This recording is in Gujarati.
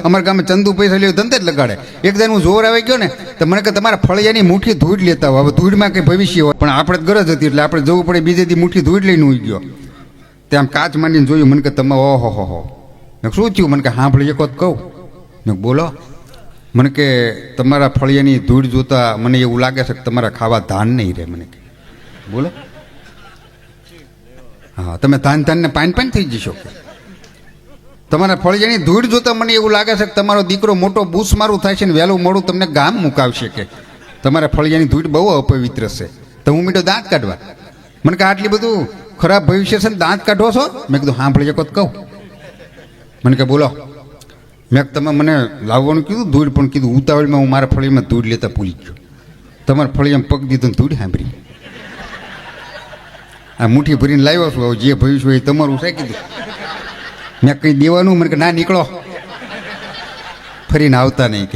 અમારા ગામમાં ચંદુ પૈસા લેવો ધંધે જ લગાડે. એક દિન હું જોર આવી ગયો ને તો મને કે તમારા ફળિયાની મુઠ્ઠી ધૂળ લેતા હોય. હવે ધૂળમાં કંઈ ભવિષ્ય હોય પણ આપણે ગરજ હતી એટલે આપણે જવું પડે. બીજે દી મુઠ્ઠી ધૂળ લઈને ઉઈ ગયો. ત્યાં કાચ માંડીને જોયું. મને કે તમે ઓહો હો. મેં શું થયું? મને કે સાંભળી એક વખત કહું. મેં બોલો. મને કે તમારા ફળિયાની ધૂળ જોતા મને એવું લાગે છે કે તમારા ખાવા ધાન નહીં રહે. મને કે બોલો. હા, તમે ધાન પાન થઈ જશો. તમારા ફળિયાની ધૂળ જોતા મને એવું લાગે છે કે તમારો દીકરો મોટો બૂસ મારું થાય છે ને વહેલું મોડું તમને ગામ મુકાવશે. કે તમારા ફળિયાની ધૂળ બહુ અપવિત્ર છે. તો હું મીઠો દાંત કાઢવા. મને કે આટલી બધું ખરાબ ભવિષ્ય છે ને દાંત કાઢો છો? મેં કીધું સાંભળી એક કહું. મને કે બોલો. મેં તમે મને લાવવાનું કીધું ધૂળ, પણ કીધું ઉતાવળમાં હું મારા ફળિયામાં ધૂળ લેતા ભૂલી ગયો. તમારા ફળિયામાં પગ દીધો ધૂળ સાંભળી. આ મુઠ્ઠી ભરીને લાવ્યો છું. જે ભવિષ્ય એ તમારું છે કીધું. મેં કંઈ દેવાનું? મને કે ના નીકળો, ફરીને આવતા નહીં.